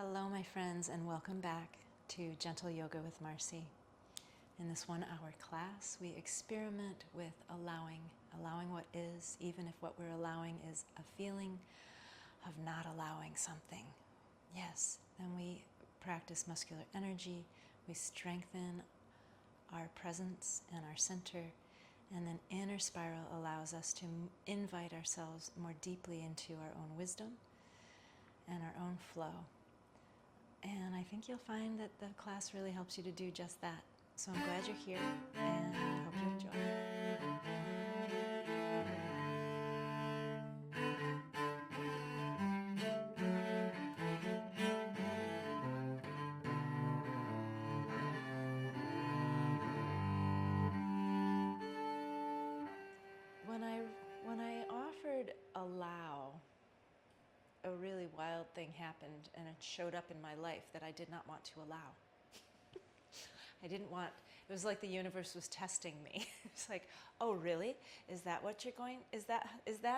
Hello, my friends, and welcome back to Gentle Yoga with Marcy. In this 1 hour class, we experiment with allowing what is, even if what we're allowing is a feeling of not allowing something. Yes, then we practice muscular energy, we strengthen our presence and our center, and then inner spiral allows us to invite ourselves more deeply into our own wisdom and our own flow. And I think you'll find that the class really helps you to do just that. So I'm glad you're here and hope you enjoy. When I offered allow, a really wild thing happened and it showed up in my life that I did not want to allow. I didn't want, it was like the universe was testing me. It's like, oh really? Is that what you're going, is that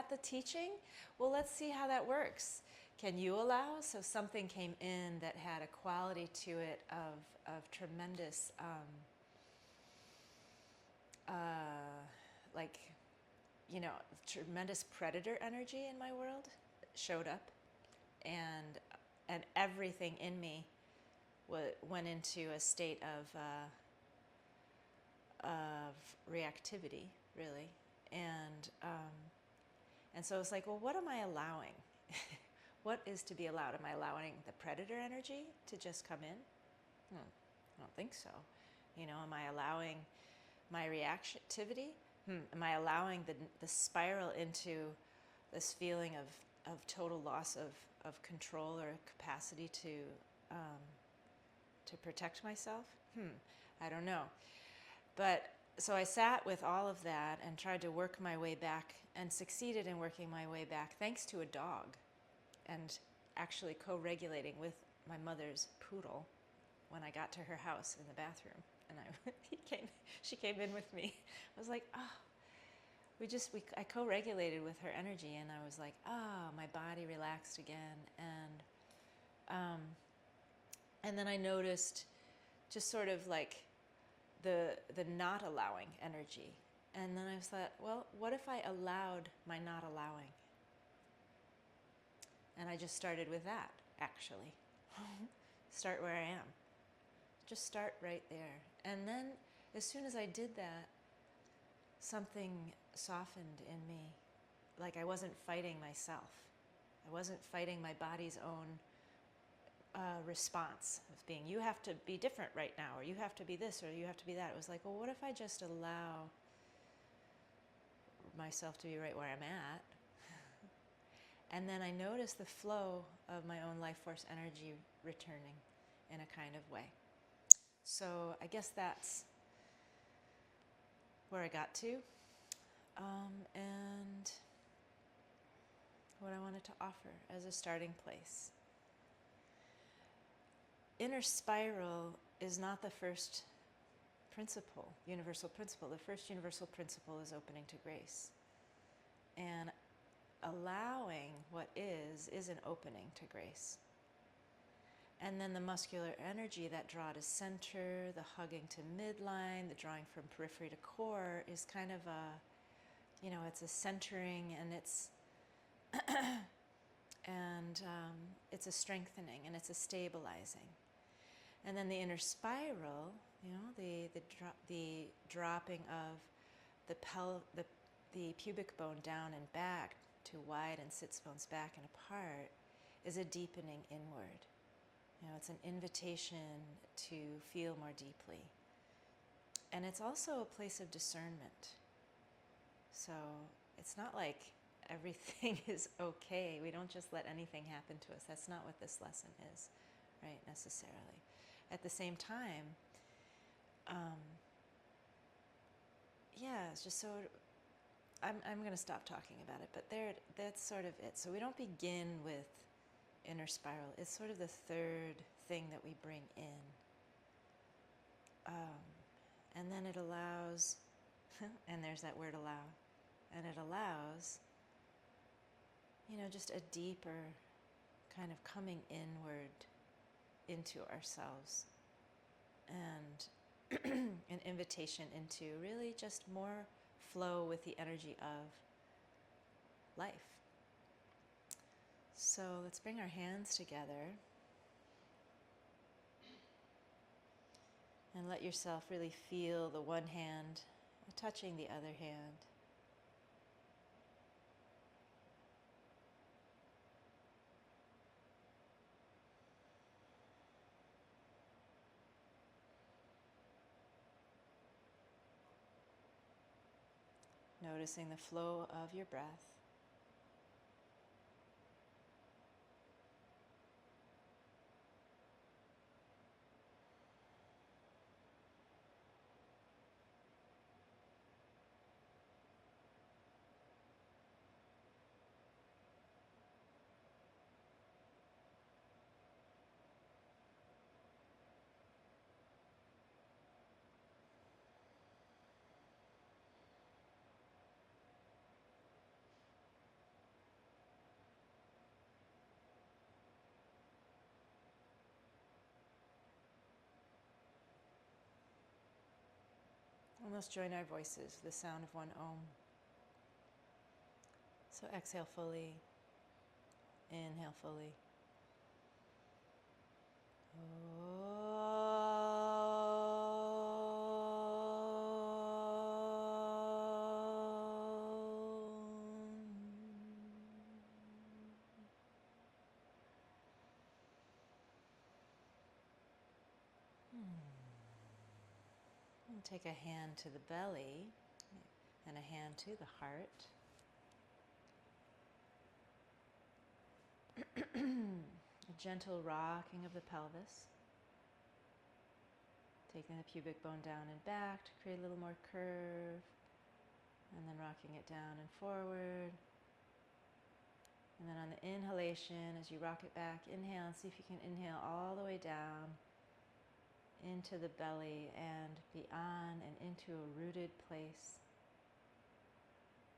the teaching? Well, let's see how that works. Can you allow? So something came in that had a quality to it of tremendous, tremendous predator energy in my world showed up, and everything in me went into a state of reactivity, really, and so it's like, well, what am I allowing? What is to be allowed? Am I allowing the predator energy to just come in? I don't think so. Am I allowing my reactivity? Am I allowing the spiral into this feeling of total loss of control or capacity to protect myself? I don't know. But so I sat with all of that and tried to work my way back, and succeeded in working my way back thanks to a dog, and actually co-regulating with my mother's poodle when I got to her house in the bathroom. And she came in with me. I was like, oh, I co-regulated with her energy, and I was like, oh, my body relaxed again. And then I noticed just sort of like the not allowing energy. And then I thought, well, what if I allowed my not allowing? And I just started with that, actually. Start where I am. Just start right there. And then as soon as I did that, something softened in me. Like I wasn't fighting myself. I wasn't fighting my body's own response of being, you have to be different right now, or you have to be this, or you have to be that. It was like, well, what if I just allow myself to be right where I'm at? And then I noticed the flow of my own life force energy returning in a kind of way. So I guess that's where I got to, and what I wanted to offer as a starting place. Inner spiral is not the first principle, universal principle. The first universal principle is opening to grace. And allowing what is an opening to grace. And then the muscular energy, that draw to center, the hugging to midline, the drawing from periphery to core, is kind of a, it's a centering, and it's it's a strengthening, and it's a stabilizing. And then the inner spiral, the dropping of the pubic bone down and back to wide, and sits bones back and apart, is a deepening inward. It's an invitation to feel more deeply. And it's also a place of discernment. So it's not like everything is okay. We don't just let anything happen to us. That's not what this lesson is, right, necessarily. At the same time, it's just so, I'm going to stop talking about it, but that's sort of it. So we don't begin with inner spiral. It's sort of the third thing that we bring in. And then it allows, and there's that word allow, and it allows, just a deeper kind of coming inward into ourselves, and an invitation into really just more flow with the energy of life. So let's bring our hands together and let yourself really feel the one hand touching the other hand. Noticing the flow of your breath. And let's join our voices, the sound of one Om. So exhale fully, inhale fully. And take a hand to the belly and a hand to the heart. A gentle rocking of the pelvis. Taking the pubic bone down and back to create a little more curve. And then rocking it down and forward. And then on the inhalation, as you rock it back, inhale and see if you can inhale all the way down into the belly and beyond and into a rooted place.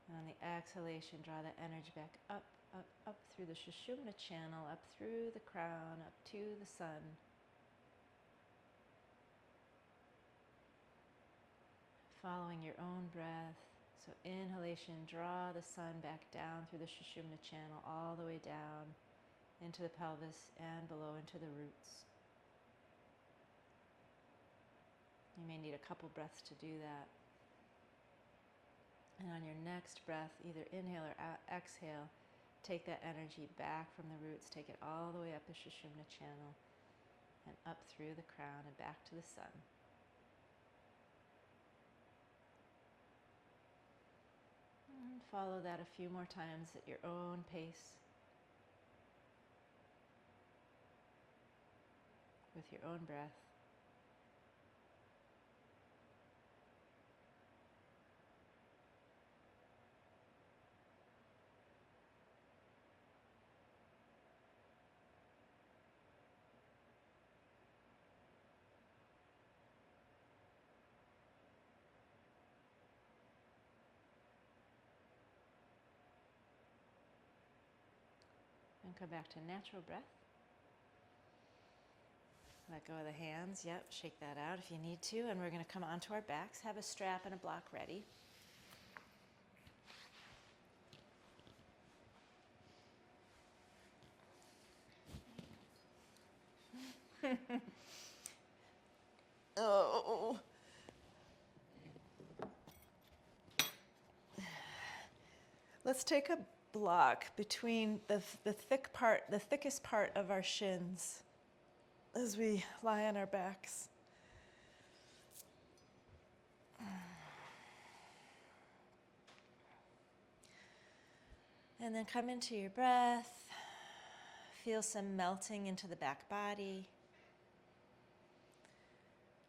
And on the exhalation, draw the energy back up, up, up through the Sushumna channel, up through the crown, up to the sun. Following your own breath. So inhalation, draw the sun back down through the Sushumna channel, all the way down into the pelvis and below into the roots. You may need a couple breaths to do that. And on your next breath, either inhale or exhale, take that energy back from the roots, take it all the way up the Sushumna channel and up through the crown and back to the sun. And follow that a few more times at your own pace, with your own breath. And come back to natural breath. Let go of the hands. Yep, shake that out if you need to. And we're going to come onto our backs. Have a strap and a block ready. Oh. Let's take a block between the thickest part of our shins as we lie on our backs. And then come into your breath. Feel some melting into the back body.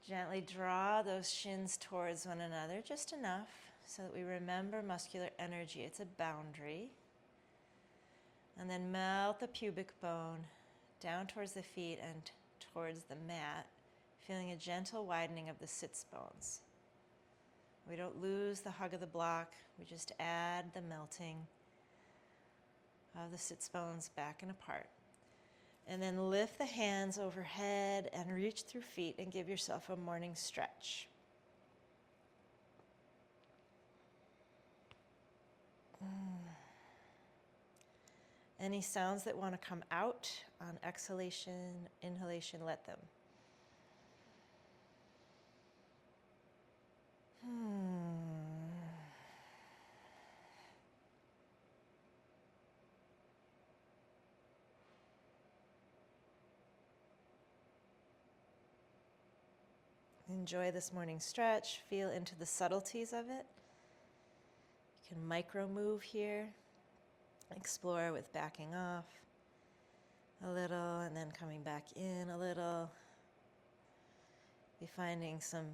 Gently draw those shins towards one another, just enough so that we remember muscular energy. It's a boundary. And then melt the pubic bone down towards the feet and towards the mat, feeling a gentle widening of the sits bones. We don't lose the hug of the block, we just add the melting of the sits bones back and apart. And then lift the hands overhead and reach through feet and give yourself a morning stretch. Any sounds that want to come out on exhalation, inhalation, let them. Enjoy this morning stretch. Feel into the subtleties of it. You can micro move here. Explore with backing off a little and then coming back in a little. Be finding some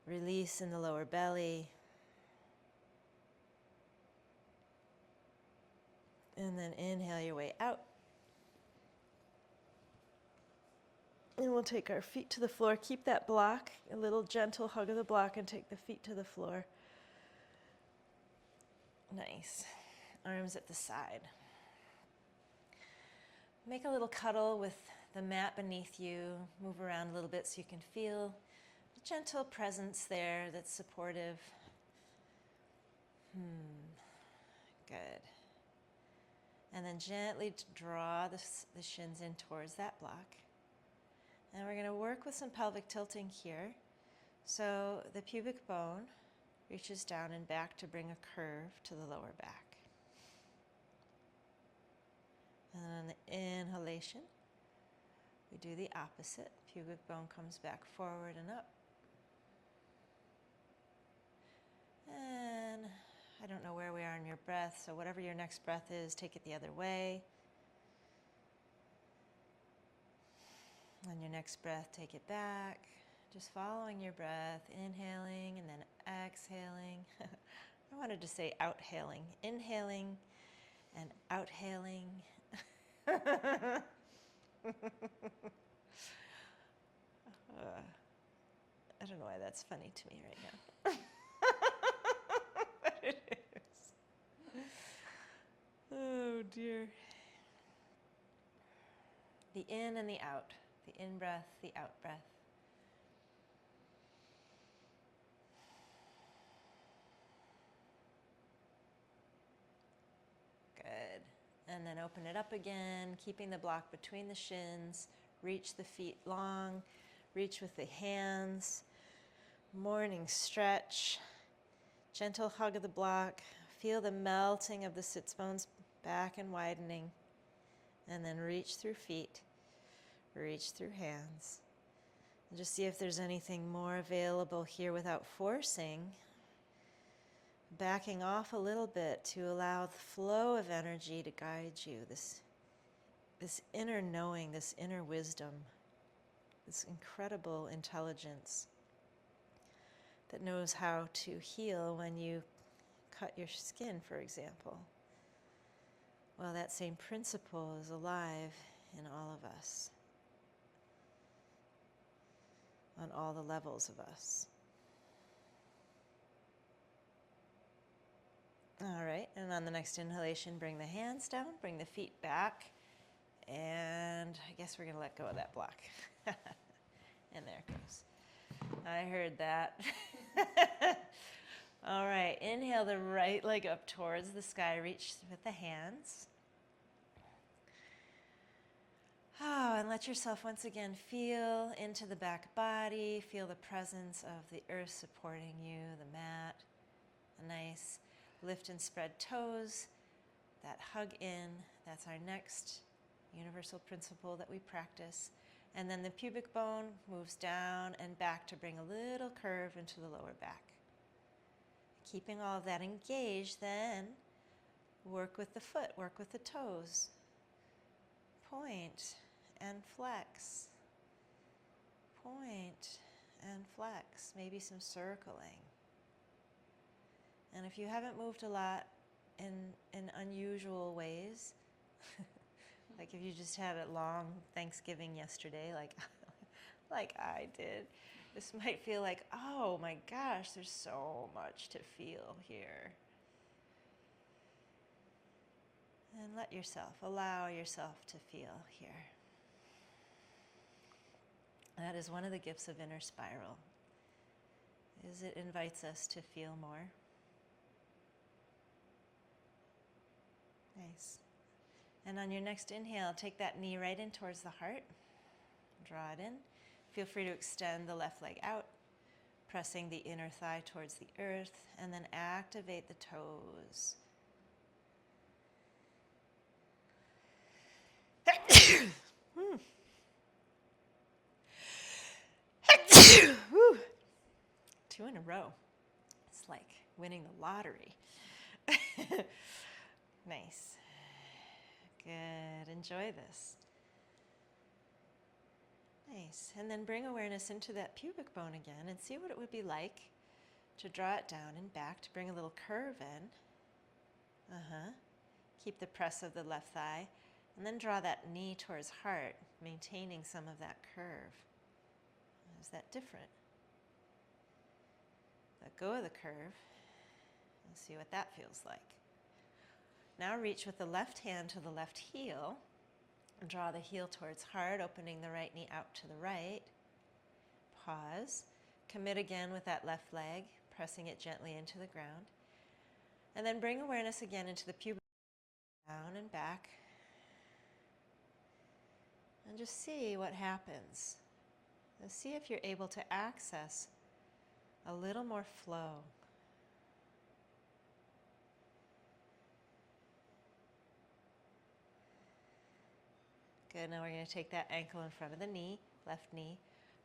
release in the lower belly. And then inhale your way out. And we'll take our feet to the floor. Keep that block, a little gentle hug of the block, and take the feet to the floor. Nice. Arms at the side. Make a little cuddle with the mat beneath you. Move around a little bit so you can feel a gentle presence there that's supportive. Good. And then gently draw the shins in towards that block. And we're going to work with some pelvic tilting here. So the pubic bone reaches down and back to bring a curve to the lower back. And then on the inhalation, we do the opposite. Pubic bone comes back forward and up. And I don't know where we are in your breath, so whatever your next breath is, take it the other way. On your next breath, take it back. Just following your breath, inhaling and then exhaling. I wanted to say outhailing. Inhaling and outhailing. I don't know why that's funny to me right now. But it is. Oh dear. The in and the out. The in breath, the out breath. Good. And then open it up again, keeping the block between the shins. Reach the feet long. Reach with the hands. Morning stretch. Gentle hug of the block. Feel the melting of the sits bones back and widening. And then reach through feet. Reach through hands. And just see if there's anything more available here without forcing. Backing off a little bit to allow the flow of energy to guide you. This inner knowing, this inner wisdom, this incredible intelligence that knows how to heal when you cut your skin, for example. Well, that same principle is alive in all of us, on all the levels of us. All right, and on the next inhalation, bring the hands down, bring the feet back, and I guess we're going to let go of that block. And there it goes. I heard that. All right, inhale the right leg up towards the sky, reach with the hands. Oh, and let yourself once again feel into the back body, feel the presence of the earth supporting you, the mat, a nice lift and spread toes, that hug in. That's our next universal principle that we practice. And then the pubic bone moves down and back to bring a little curve into the lower back. Keeping all of that engaged, then work with the foot, work with the toes. Point and flex. Point and flex. Maybe some circling. And if you haven't moved a lot in unusual ways, like if you just had a long Thanksgiving yesterday, like I did, this might feel like, oh my gosh, there's so much to feel here. And allow yourself to feel here. That is one of the gifts of inner spiral, is it invites us to feel more. Nice. And on your next inhale, take that knee right in towards the heart. Draw it in. Feel free to extend the left leg out, pressing the inner thigh towards the earth, and then activate the toes. Two in a row. It's like winning the lottery. Nice. Good. Enjoy this. Nice. And then bring awareness into that pubic bone again and see what it would be like to draw it down and back, to bring a little curve in. Keep the press of the left thigh. And then draw that knee towards heart, maintaining some of that curve. Is that different? Let go of the curve and see what that feels like. Now reach with the left hand to the left heel. And draw the heel towards heart, opening the right knee out to the right. Pause. Commit again with that left leg, pressing it gently into the ground. And then bring awareness again into the pubic, down and back. And just see what happens. And see if you're able to access a little more flow. Good, now we're going to take that ankle in front of the knee, left knee,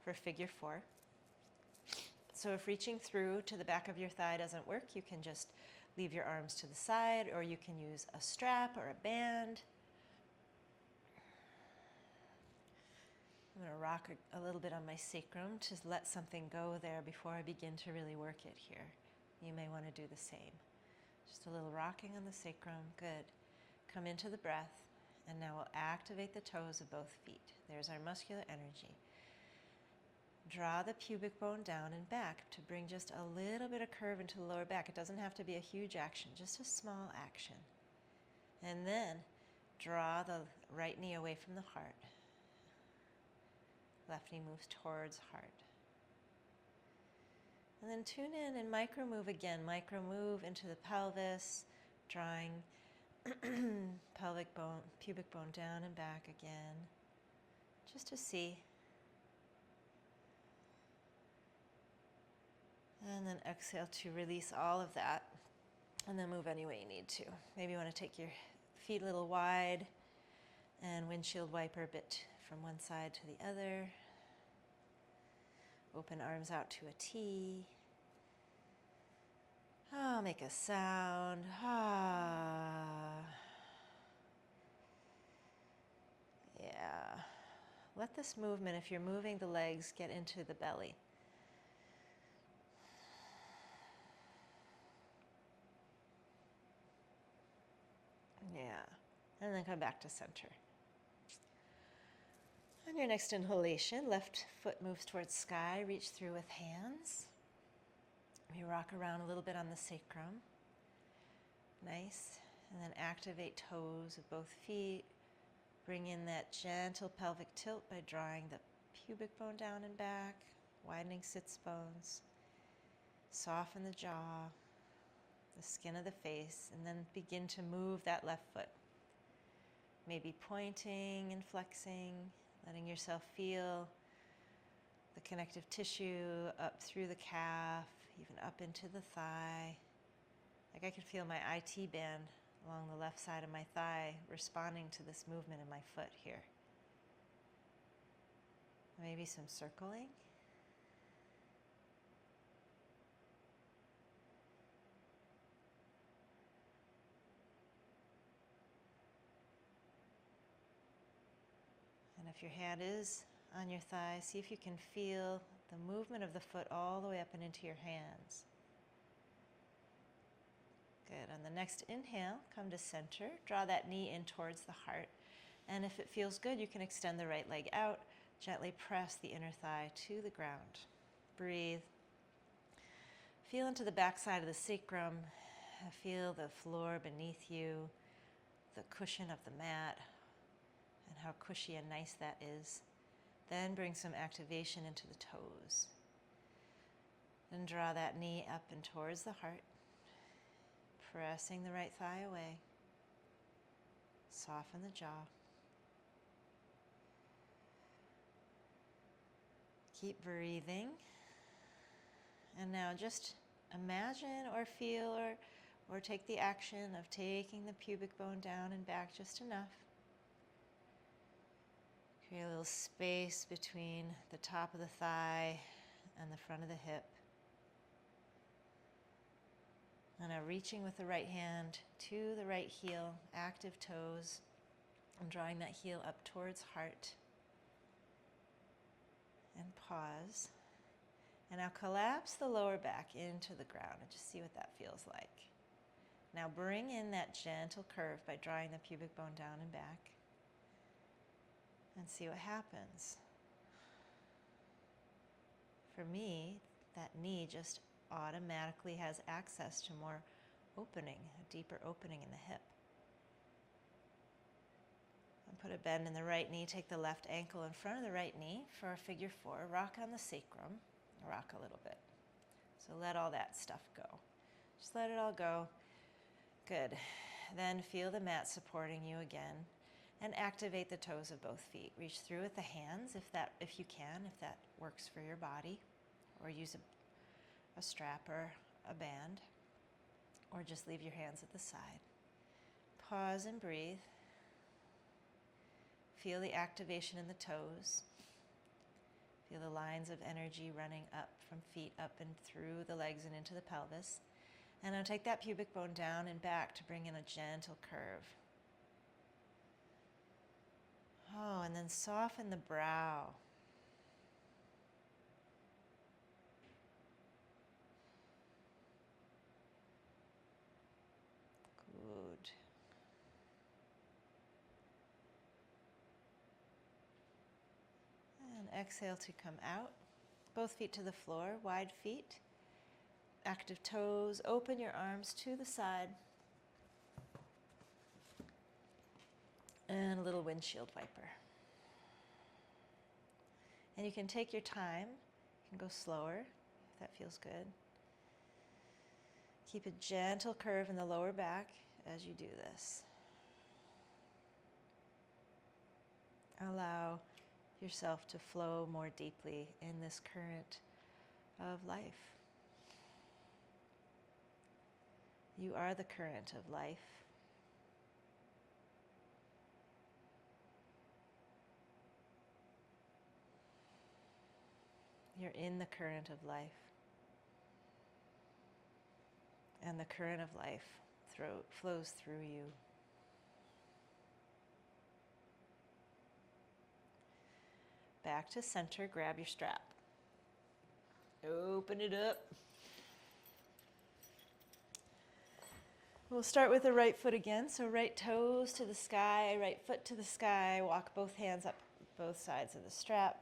for figure 4. So if reaching through to the back of your thigh doesn't work, you can just leave your arms to the side, or you can use a strap or a band. I'm going to rock a little bit on my sacrum to let something go there before I begin to really work it here. You may want to do the same. Just a little rocking on the sacrum. Good. Come into the breath. And now we'll activate the toes of both feet. There's our muscular energy. Draw the pubic bone down and back to bring just a little bit of curve into the lower back. It doesn't have to be a huge action, just a small action. And then draw the right knee away from the heart. Left knee moves towards heart. And then tune in and micro move again. Micro move into the pelvis, drawing pelvic bone, pubic bone down and back again, just to see. And then exhale to release all of that, and then move any way you need to. Maybe you want to take your feet a little wide and windshield wiper a bit from one side to the other. Open arms out to a T. Make a sound. Yeah. Let this movement, if you're moving the legs, get into the belly. Yeah. And then come back to center. On your next inhalation, left foot moves towards sky. Reach through with hands. We rock around a little bit on the sacrum. Nice. And then activate toes of both feet. Bring in that gentle pelvic tilt by drawing the pubic bone down and back, widening sits bones. Soften the jaw, the skin of the face, and then begin to move that left foot. Maybe pointing and flexing, letting yourself feel the connective tissue up through the calf, even up into the thigh. Like I could feel my IT band along the left side of my thigh responding to this movement in my foot here. Maybe some circling. And if your hand is on your thigh, see if you can feel the movement of the foot all the way up and into your hands. Good. On the next inhale, come to center. Draw that knee in towards the heart. And if it feels good, you can extend the right leg out. Gently press the inner thigh to the ground. Breathe. Feel into the back side of the sacrum. Feel the floor beneath you. the cushion of the mat and how cushy and nice that is. Then bring some activation into the toes. And draw that knee up and towards the heart, pressing the right thigh away. Soften the jaw. Keep breathing. And now just imagine or feel or take the action of taking the pubic bone down and back just enough. Create a little space between the top of the thigh and the front of the hip. And now reaching with the right hand to the right heel, active toes, and drawing that heel up towards heart. And pause. And now collapse the lower back into the ground and just see what that feels like. Now bring in that gentle curve by drawing the pubic bone down and back. And see what happens. For me, that knee just automatically has access to more opening, a deeper opening in the hip. And put a bend in the right knee. Take the left ankle in front of the right knee for a figure four. Rock on the sacrum. Rock a little bit. So let all that stuff go. Just let it all go. Good. Then feel the mat supporting you again. And activate the toes of both feet. Reach through with the hands if you can, if that works for your body. Or use a strap or a band, or just leave your hands at the side. Pause and breathe. Feel the activation in the toes. Feel the lines of energy running up from feet up and through the legs and into the pelvis. And now take that pubic bone down and back to bring in a gentle curve. Oh, and then soften the brow. Good. And exhale to come out. Both feet to the floor, wide feet. Active toes. Open your arms to the side. And a little windshield wiper. And you can take your time. You can go slower if that feels good. Keep a gentle curve in the lower back as you do this. Allow yourself to flow more deeply in this current of life. You are the current of life. You're in the current of life. And the current of life flows through you. Back to center, grab your strap. Open it up. We'll start with the right foot again. So right toes to the sky, right foot to the sky. Walk both hands up both sides of the strap.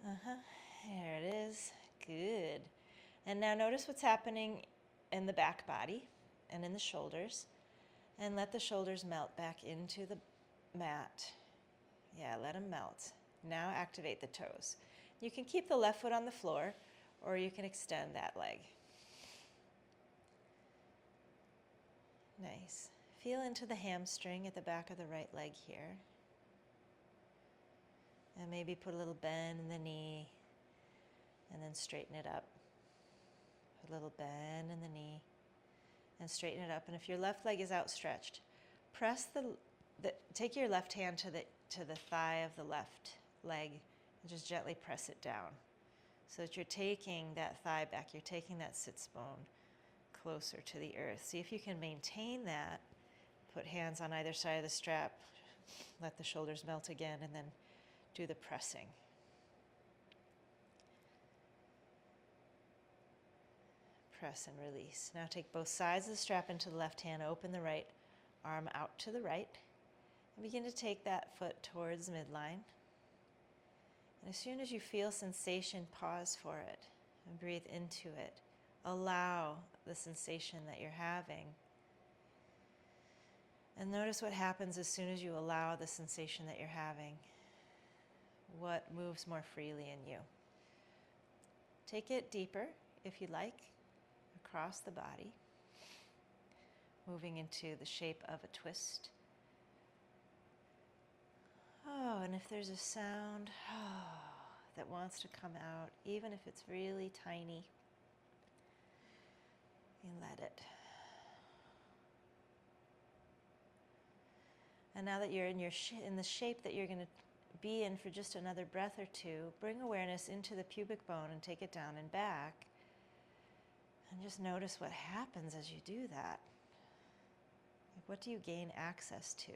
There it is. Good. And now notice what's happening in the back body and in the shoulders. And let the shoulders melt back into the mat. Yeah, let them melt. Now activate the toes. You can keep the left foot on the floor, or you can extend that leg. Nice. Feel into the hamstring at the back of the right leg here. And maybe put a little bend in the knee, and then straighten it up. A little bend in the knee, and straighten it up. And if your left leg is outstretched, press take your left hand to the thigh of the left leg and just gently press it down so that you're taking that thigh back, you're taking that sits bone closer to the earth. See if you can maintain that. Put hands on either side of the strap, let the shoulders melt again, and then do the pressing. Press and release. Now take both sides of the strap into the left hand, open the right arm out to the right, and begin to take that foot towards midline. And as soon as you feel sensation, pause for it and breathe into it. Allow the sensation that you're having And notice what happens as soon as you allow the sensation that you're having. What moves more freely in you. Take it deeper, if you like, across the body, moving into the shape of a twist. Oh, and if there's a sound that wants to come out, even if it's really tiny, you let it. And now that you're in the shape that you're going to be in for just another breath or two, bring awareness into the pubic bone and take it down and back. And just notice what happens as you do that. Like, what do you gain access to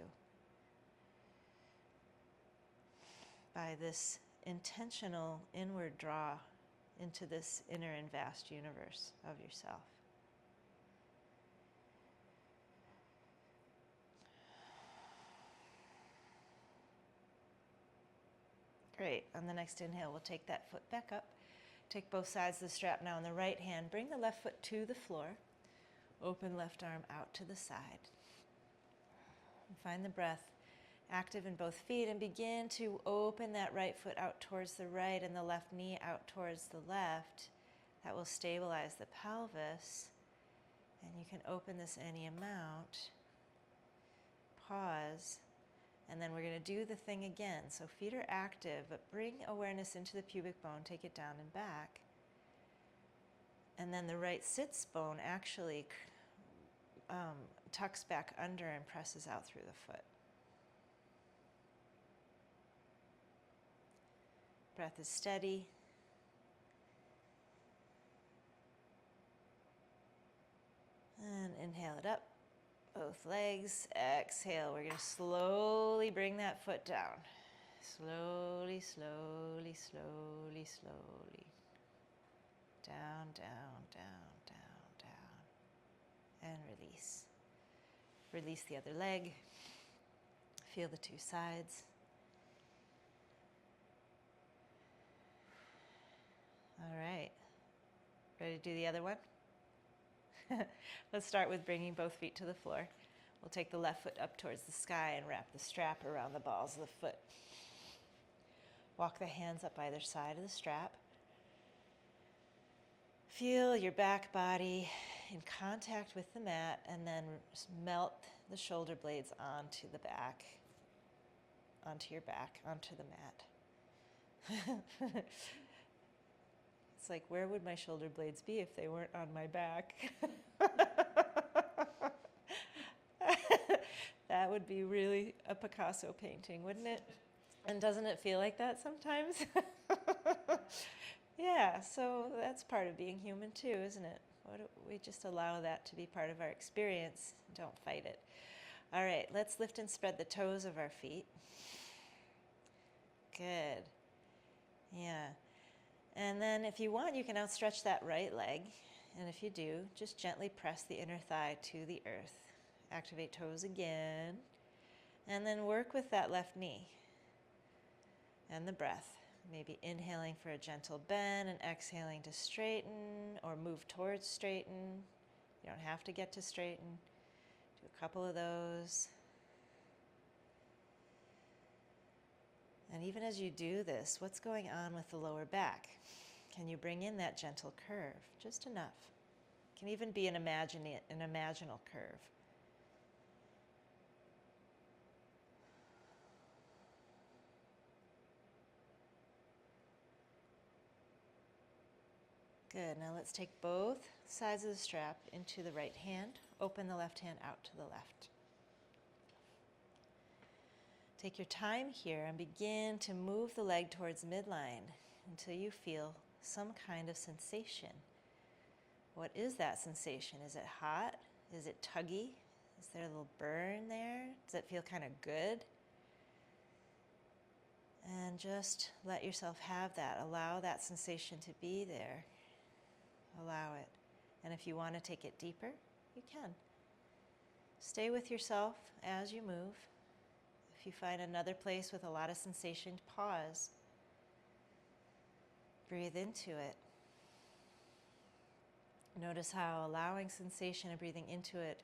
by this intentional inward draw into this inner and vast universe of yourself? Great. On the next inhale, we'll take that foot back up. Take both sides of the strap now in the right hand. Bring the left foot to the floor. Open left arm out to the side. And find the breath active in both feet and begin to open that right foot out towards the right and the left knee out towards the left. That will stabilize the pelvis. And you can open this any amount. Pause. And then we're going to do the thing again. So feet are active, but bring awareness into the pubic bone. Take it down and back. And then the right sits bone actually tucks back under and presses out through the foot. Breath is steady. And inhale it up. Both legs. Exhale. We're going to slowly bring that foot down. Slowly, slowly, slowly, slowly. Down, down, down, down, down. And release. Release the other leg. Feel the two sides. All right. Ready to do the other one? Let's start with bringing both feet to the floor. We'll take the left foot up towards the sky and wrap the strap around the balls of the foot. Walk the hands up either side of the strap. Feel your back body in contact with the mat, and then melt the shoulder blades onto the back, onto your back, onto the mat. It's like, where would my shoulder blades be if they weren't on my back? That would be really a Picasso painting, wouldn't it? And doesn't it feel like that sometimes? Yeah, so that's part of being human too, isn't it? We just allow that to be part of our experience. Don't fight it. All right, let's lift and spread the toes of our feet. Good. Yeah. And then if you want, you can outstretch that right leg. And if you do, just gently press the inner thigh to the earth. Activate toes again. And then work with that left knee and the breath. Maybe inhaling for a gentle bend and exhaling to straighten or move towards straighten. You don't have to get to straighten. Do a couple of those. And even as you do this, what's going on with the lower back? Can you bring in that gentle curve? Just enough. It can even be an imaginal curve. Good. Now let's take both sides of the strap into the right hand. Open the left hand out to the left. Take your time here and begin to move the leg towards midline until you feel some kind of sensation. What is that sensation? Is it hot? Is it tuggy? Is there a little burn there? Does it feel kind of good? And just let yourself have that. Allow that sensation to be there. Allow it. And if you want to take it deeper, you can. Stay with yourself as you move. If you find another place with a lot of sensation, pause. Breathe into it. Notice how allowing sensation and breathing into it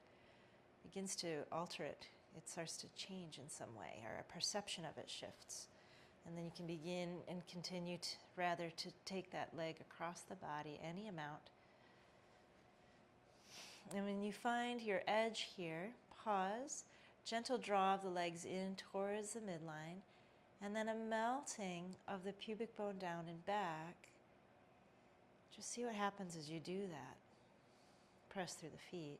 begins to alter it, it starts to change in some way, or a perception of it shifts. And then you can begin and continue to take that leg across the body, any amount. And when you find your edge here, pause, gentle draw of the legs in towards the midline, and then a melting of the pubic bone down and back. Just see what happens as you do that. Press through the feet.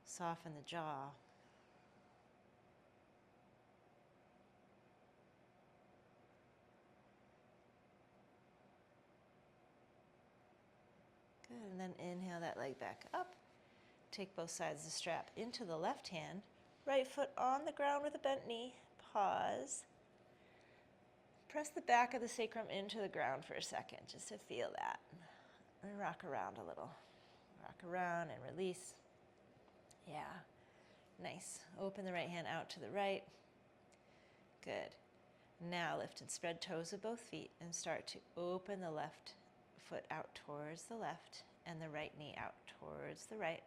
Soften the jaw. Good, and then inhale that leg back up. Take both sides of the strap into the left hand. Right foot on the ground with a bent knee. Pause. Press the back of the sacrum into the ground for a second, just to feel that. And rock around a little. Rock around and release. Yeah, nice. Open the right hand out to the right. Good. Now lift and spread toes of both feet and start to open the left foot out towards the left and the right knee out towards the right.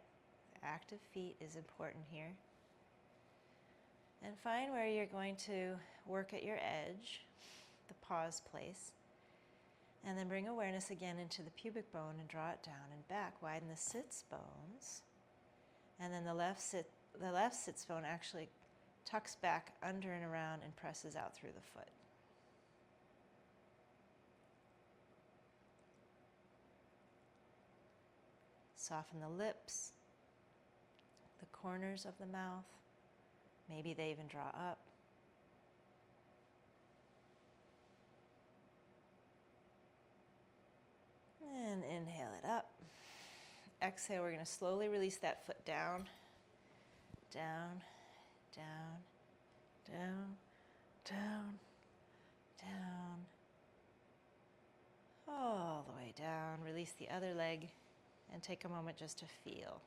Active feet is important here. And find where you're going to work at your edge, the pause place. And then bring awareness again into the pubic bone and draw it down and back. Widen the sits bones. And then the left sits bone actually tucks back under and around and presses out through the foot. Soften the lips, the corners of the mouth. Maybe they even draw up. And inhale it up. Exhale, we're going to slowly release that foot down, down, down, down, down, down, all the way down. Release the other leg and take a moment just to feel.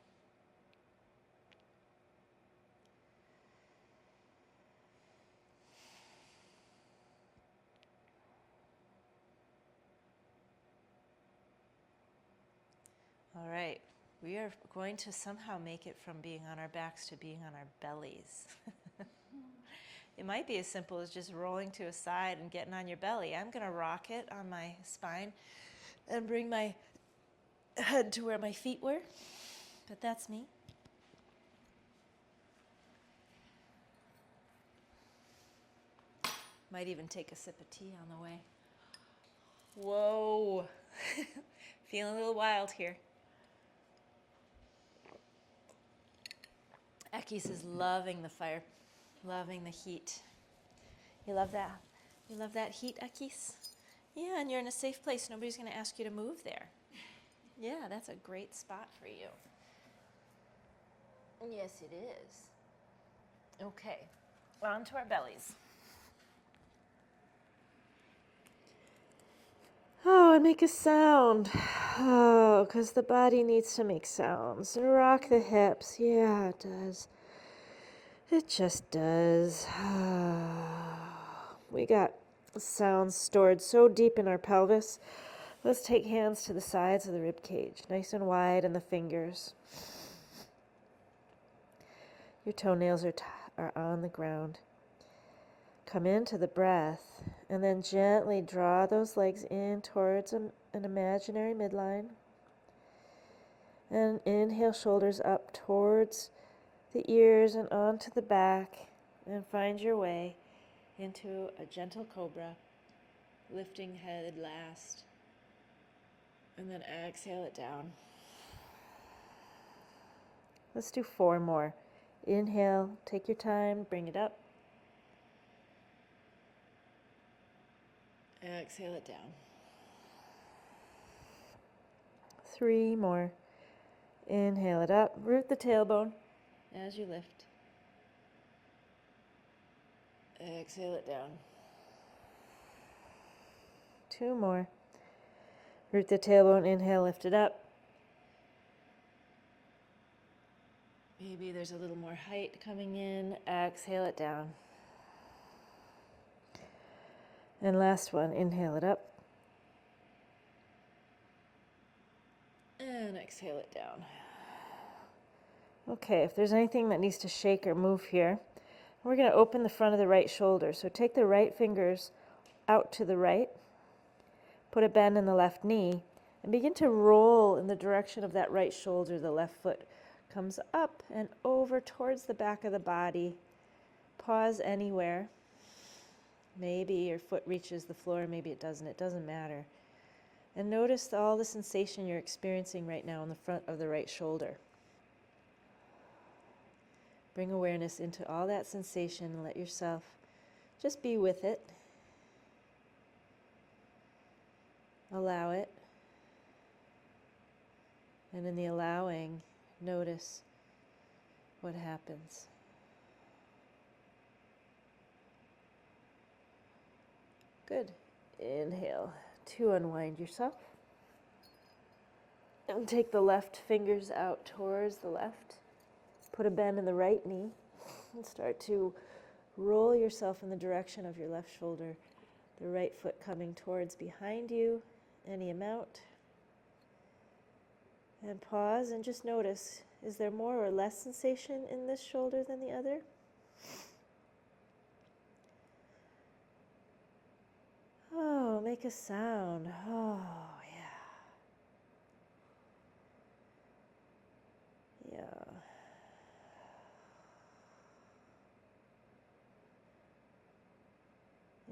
All right, we are going to somehow make it from being on our backs to being on our bellies. It might be as simple as just rolling to a side and getting on your belly. I'm going to rock it on my spine and bring my head to where my feet were, but that's me. Might even take a sip of tea on the way. Whoa, feeling a little wild here. Akis is loving the fire, loving the heat. You love that? You love that heat, Akis? Yeah, and you're in a safe place. Nobody's going to ask you to move there. Yeah, that's a great spot for you. Yes, it is. Okay, on to our bellies. Oh, and make a sound. Oh, because the body needs to make sounds. And rock the hips. Yeah, it does. It just does. We got sounds stored so deep in our pelvis. Let's take hands to the sides of the rib cage, nice and wide, and the fingers. Your toenails are on the ground. Come into the breath, and then gently draw those legs in towards an imaginary midline. And inhale, shoulders up towards the ears and onto the back, and find your way into a gentle cobra, lifting head last, and then exhale it down. Let's do 4 more. Inhale, take your time, bring it up. Exhale it down. 3 more. Inhale it up, root the tailbone as you lift. Exhale it down. 2 more. Root the tailbone, inhale, lift it up. Maybe there's a little more height coming in. Exhale it down. And last one, inhale it up. And exhale it down. Okay, if there's anything that needs to shake or move here, we're going to open the front of the right shoulder. So take the right fingers out to the right, put a bend in the left knee, and begin to roll in the direction of that right shoulder. The left foot comes up and over towards the back of the body. Pause anywhere. Maybe your foot reaches the floor, maybe it doesn't. It doesn't matter. And notice all the sensation you're experiencing right now in the front of the right shoulder. Bring awareness into all that sensation and let yourself just be with it. Allow it. And in the allowing, notice what happens. Good. Inhale to unwind yourself. And take the left fingers out towards the left. Put a bend in the right knee and start to roll yourself in the direction of your left shoulder. The right foot coming towards behind you, any amount. And pause and just notice, is there more or less sensation in this shoulder than the other? Oh, make a sound. Oh, yeah. Yeah.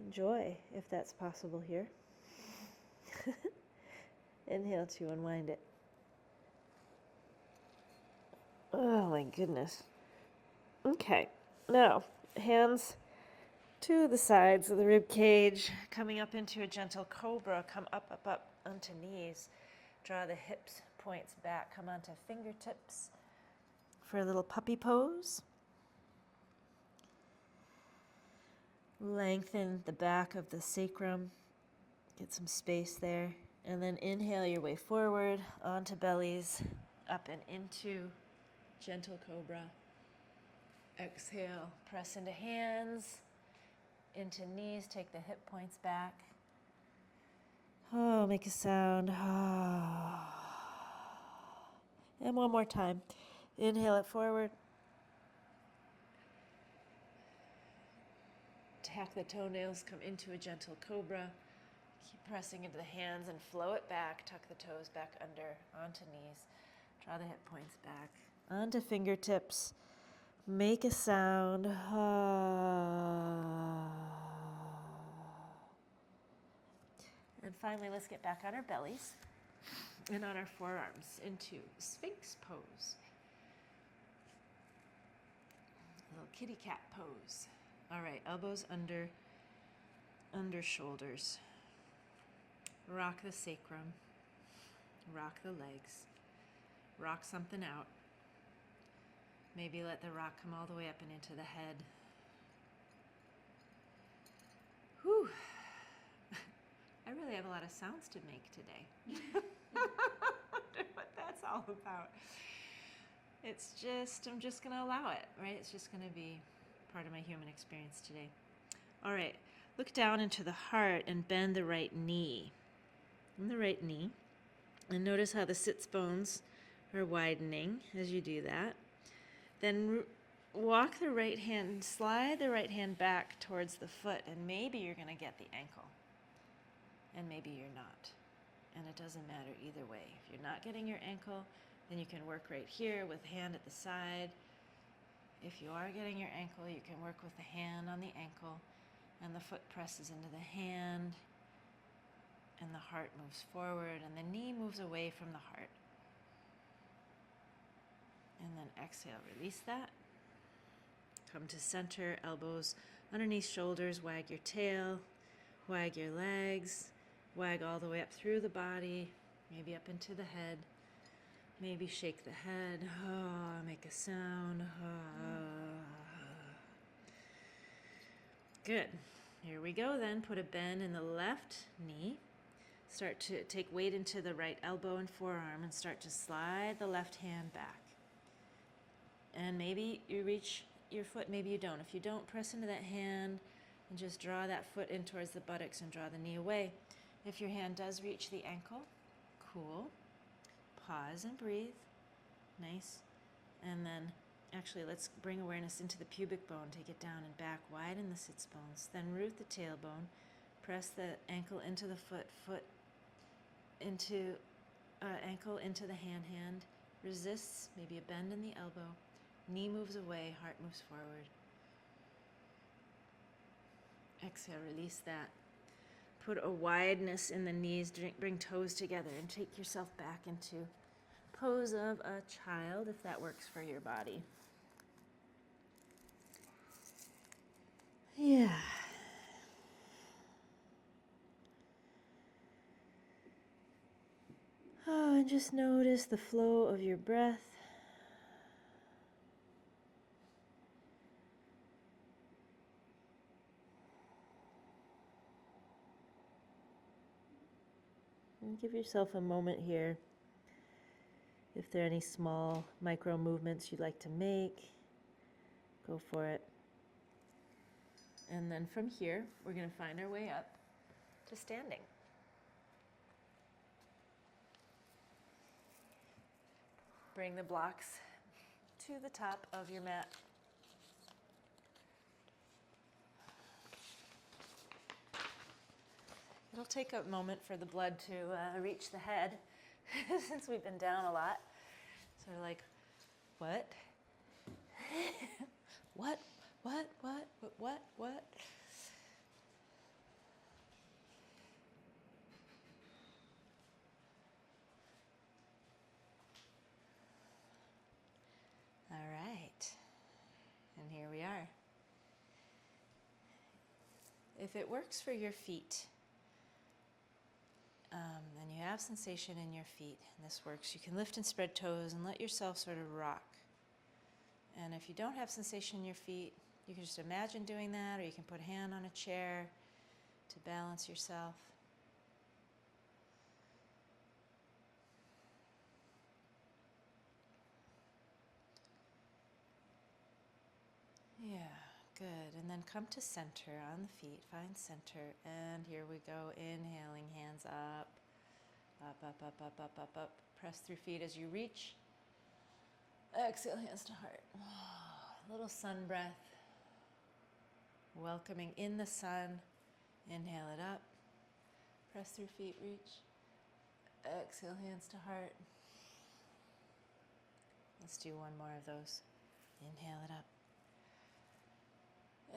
Enjoy, if that's possible here. Inhale to unwind it. Oh my goodness. Okay, now hands to the sides of the rib cage, coming up into a gentle cobra. Come up, up, up onto knees. Draw the hips, points back. Come onto fingertips for a little puppy pose. Lengthen the back of the sacrum. Get some space there. And then inhale your way forward onto bellies, up and into gentle cobra. Exhale, press into hands, into knees, take the hip points back. Oh, make a sound. And one more time. Inhale it forward. Tack the toenails, come into a gentle cobra. Keep pressing into the hands and flow it back. Tuck the toes back under, onto knees. Draw the hip points back. Onto fingertips. Make a sound. And finally, let's get back on our bellies and on our forearms into Sphinx pose. A little kitty cat pose. All right, elbows under shoulders. Rock the sacrum. Rock the legs. Rock something out. Maybe let the rock come all the way up and into the head. Whew. I really have a lot of sounds to make today. I wonder what that's all about. I'm just going to allow it, right? It's just going to be part of my human experience today. All right, look down into the heart and bend the right knee. And notice how the sits bones are widening as you do that. Then walk the right hand, slide the right hand back towards the foot, and maybe you're going to get the ankle. And maybe you're not. And it doesn't matter either way. If you're not getting your ankle, then you can work right here with hand at the side. If you are getting your ankle, you can work with the hand on the ankle, and the foot presses into the hand, and the heart moves forward, and the knee moves away from the heart. And then exhale, release that. Come to center, elbows underneath shoulders, wag your tail, wag your legs, wag all the way up through the body, maybe up into the head, maybe shake the head, make a sound. Good. Here we go then. Put a bend in the left knee. Start to take weight into the right elbow and forearm and start to slide the left hand back. And maybe you reach your foot, maybe you don't. If you don't, press into that hand and just draw that foot in towards the buttocks and draw the knee away. If your hand does reach the ankle, cool. Pause and breathe. Nice And then, actually, let's bring awareness into the pubic bone. Take it down and back, widen the sits bones. Then root the tailbone. Press the ankle into the foot, foot into ankle into the hand. Resists, maybe a bend in the elbow. Knee moves away, heart moves forward. Exhale, release that. Put a wideness in the knees, bring toes together, and take yourself back into pose of a child, if that works for your body. Yeah. Oh, and just notice the flow of your breath. And give yourself a moment here. If there are any small micro movements you'd like to make, go for it. And then from here, we're going to find our way up to standing. Bring the blocks to the top of your mat. It'll take a moment for the blood to reach the head since we've been down a lot. So we're like, what? What? All right. And here we are. If it works for your feet, and you have sensation in your feet, and this works, you can lift and spread toes and let yourself sort of rock. And if you don't have sensation in your feet, you can just imagine doing that, or you can put a hand on a chair to balance yourself. Yeah, good. And then come to center on the feet. Find center. And here we go. Inhaling, hands up. Up. Press through feet as you reach. Exhale, hands to heart. Little sun breath. Welcoming in the sun. Inhale it up. Press through feet, reach. Exhale, hands to heart. Let's do one more of those. Inhale it up.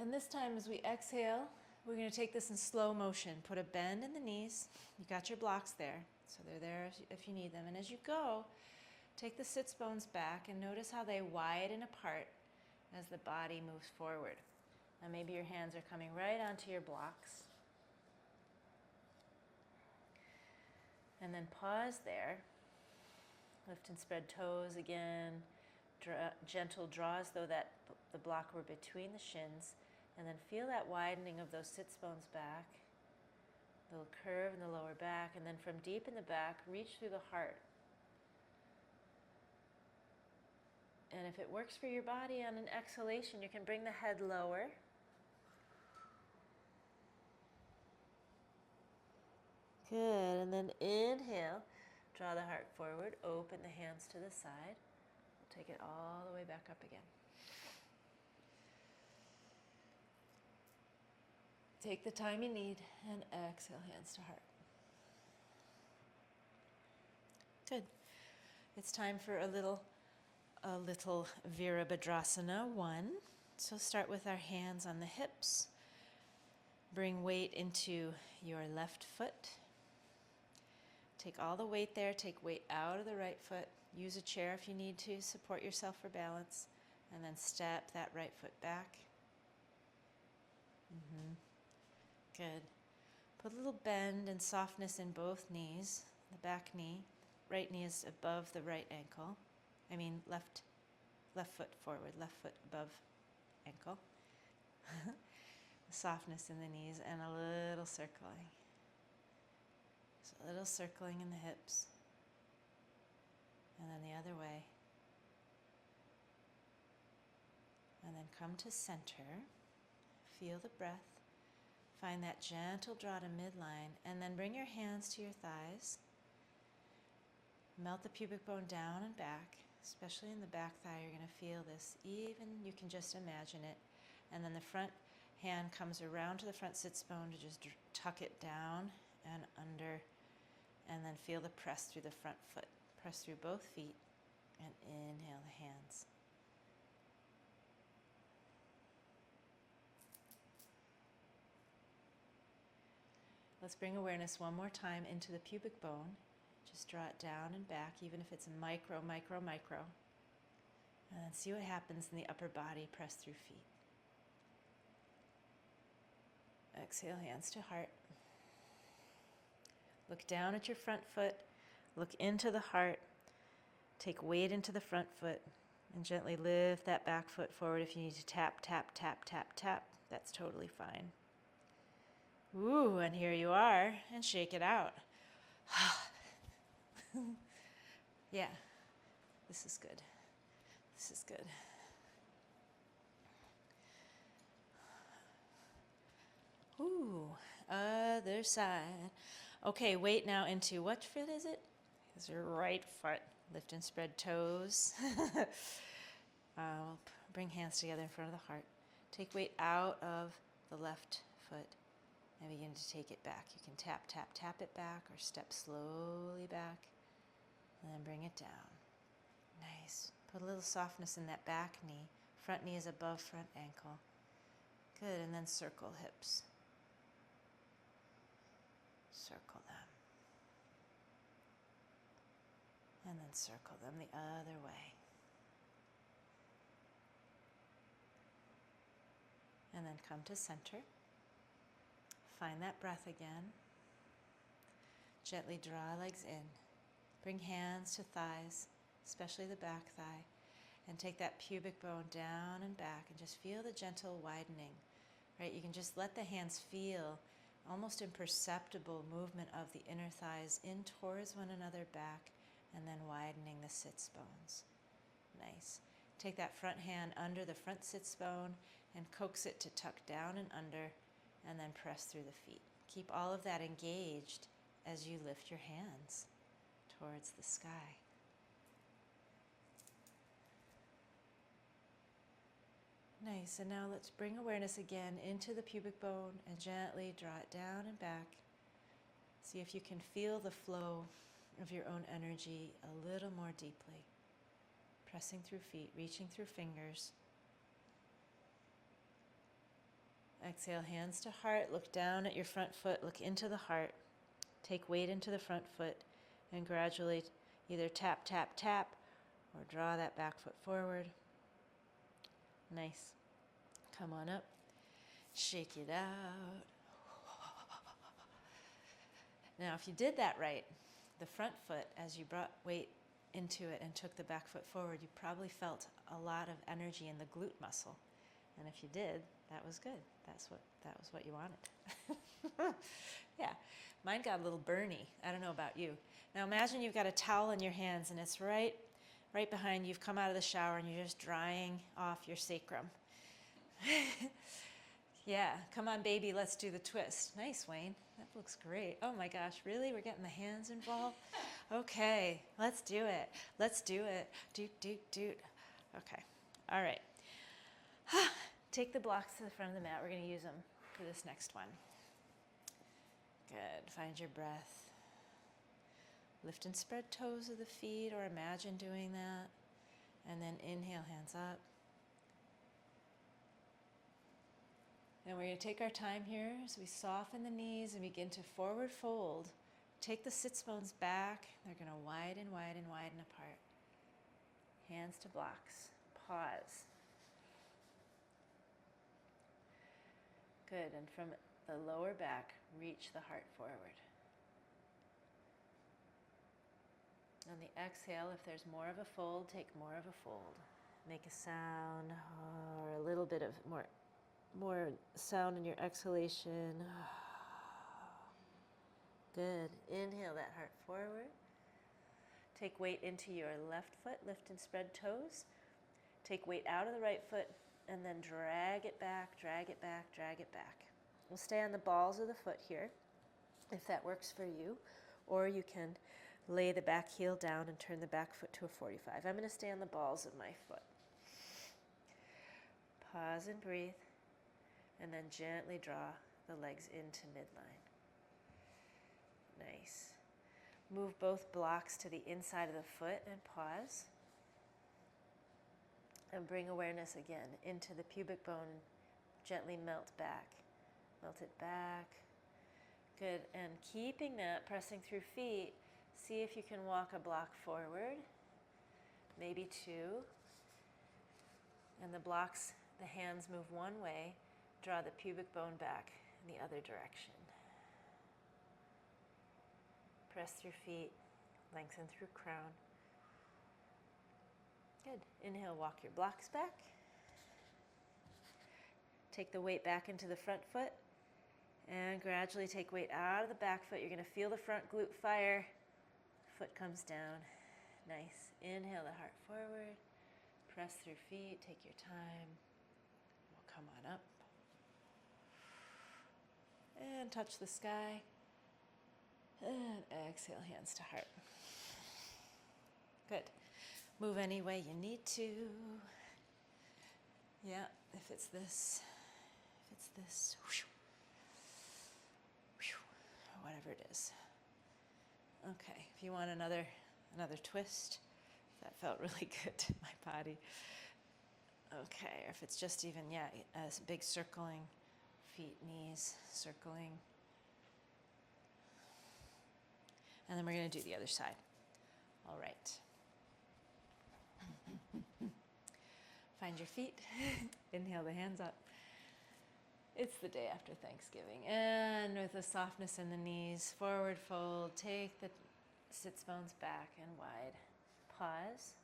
And this time as we exhale, we're going to take this in slow motion. Put a bend in the knees. You got your blocks there, so they're there if you need them. And as you go, take the sits bones back and notice how they widen apart as the body moves forward. Now maybe your hands are coming right onto your blocks. And then pause there. Lift and spread toes again. Gentle draw as though that the block were between the shins. And then feel that widening of those sits bones back. Little curve in the lower back. And then from deep in the back, reach through the heart. And if it works for your body, on an exhalation, you can bring the head lower. Good. And then inhale. Draw the heart forward. Open the hands to the side. We'll take it all the way back up again. Take the time you need and exhale, hands to heart. Good. It's time for a little Virabhadrasana 1. So start with our hands on the hips. Bring weight into your left foot. Take all the weight there. Take weight out of the right foot. Use a chair if you need to. Support yourself for balance. And then step that right foot back. Good. Put a little bend and softness in both knees. The back knee. Right knee is above the right ankle. Left foot forward. Left foot above ankle. Softness in the knees and a little circling. So a little circling in the hips. And then the other way. And then come to center. Feel the breath. Find that gentle draw to midline, and then bring your hands to your thighs. Melt the pubic bone down and back. especially in the back thigh. You're going to feel this. Even you can just imagine it. And then the front hand comes around to the front sits bone to just tuck it down and under, and then feel the press through the front foot. Press through both feet and inhale the hands. Let's bring awareness one more time into the pubic bone. Just draw it down and back, even if it's micro, micro, micro. And then see what happens in the upper body. Press through feet. Exhale, hands to heart. Look down at your front foot. Look into the heart. Take weight into the front foot and gently lift that back foot forward. If you need to tap, tap, tap, tap, tap, that's totally fine. Ooh, and here you are, and shake it out. Yeah, this is good. This is good. Ooh, other side. Okay, weight now into what foot is it? It's your right foot. Lift and spread toes. Bring hands together in front of the heart. Take weight out of the left foot and begin to take it back. You can tap, tap, tap it back or step slowly back and then bring it down. Nice. Put a little softness in that back knee. Front knee is above front ankle. Good, and then circle hips. Circle them. And then circle them the other way. And then come to center. Find that breath again. Gently draw legs in. Bring hands to thighs, especially the back thigh, and take that pubic bone down and back and just feel the gentle widening. Right? You can just let the hands feel almost imperceptible movement of the inner thighs in towards one another back, and then widening the sits bones. Nice. Take that front hand under the front sits bone and coax it to tuck down and under, and then press through the feet. Keep all of that engaged as you lift your hands towards the sky. Nice, and now let's bring awareness again into the pubic bone and gently draw it down and back. See if you can feel the flow of your own energy a little more deeply. Pressing through feet, reaching through fingers. Exhale, hands to heart. Look down at your front foot. Look into the heart. Take weight into the front foot and gradually either tap, tap, tap or draw that back foot forward. Nice. Come on up. Shake it out. Now, if you did that right, the front foot, as you brought weight into it and took the back foot forward, you probably felt a lot of energy in the glute muscle. And if you did, that was good. That was what you wanted. Yeah. Mine got a little burny. I don't know about you. Now imagine you've got a towel in your hands and it's right behind you. You've come out of the shower and you're just drying off your sacrum. Yeah, come on, baby, let's do the twist. Nice, Wayne. That looks great. Oh my gosh, really? We're getting the hands involved? Okay, let's do it. Let's do it. Doot, doot, doot. Okay, all right. Take the blocks to the front of the mat. We're going to use them for this next one. Good. Find your breath. Lift and spread toes of the feet, or imagine doing that. And then inhale, hands up. And we're going to take our time here as we soften the knees and begin to forward fold. Take the sits bones back. They're going to widen, widen, widen apart. Hands to blocks. Pause. Good. And from the lower back, reach the heart forward. On the exhale, if there's more of a fold, take more of a fold. Make a sound or a little bit of more sound in your exhalation. Good. Inhale that heart forward. Take weight into your left foot. Lift and spread toes. Take weight out of the right foot and then drag it back, drag it back, drag it back. We'll stay on the balls of the foot here if that works for you. Or you can Lay the back heel down and turn the back foot to a 45. I'm going to stay on the balls of my foot. Pause and breathe, and then gently draw the legs into midline. Nice. Move both blocks to the inside of the foot and pause. And bring awareness again into the pubic bone. Gently melt back. Melt it back. Good. And keeping that, pressing through feet, see if you can walk a block forward. Maybe two. And the blocks, the hands move one way. Draw the pubic bone back in the other direction. Press through feet, lengthen through crown. Good. Inhale, walk your blocks back. Take the weight back into the front foot and gradually take weight out of the back foot. You're going to feel the front glute fire. Foot comes down. Nice. Inhale the heart forward. Press through feet. Take your time. We'll come on up. And touch the sky. And exhale, hands to heart. Good. Move any way you need to. Yeah, if it's this, whatever it is. Okay, if you want another twist, that felt really good to my body. Okay, or if it's just even, a big circling, feet, knees, circling. And then we're going to do the other side. All right. Find your feet. Inhale the hands up. It's the day after Thanksgiving. And with a softness in the knees, forward fold. Take the sits bones back and wide. Pause.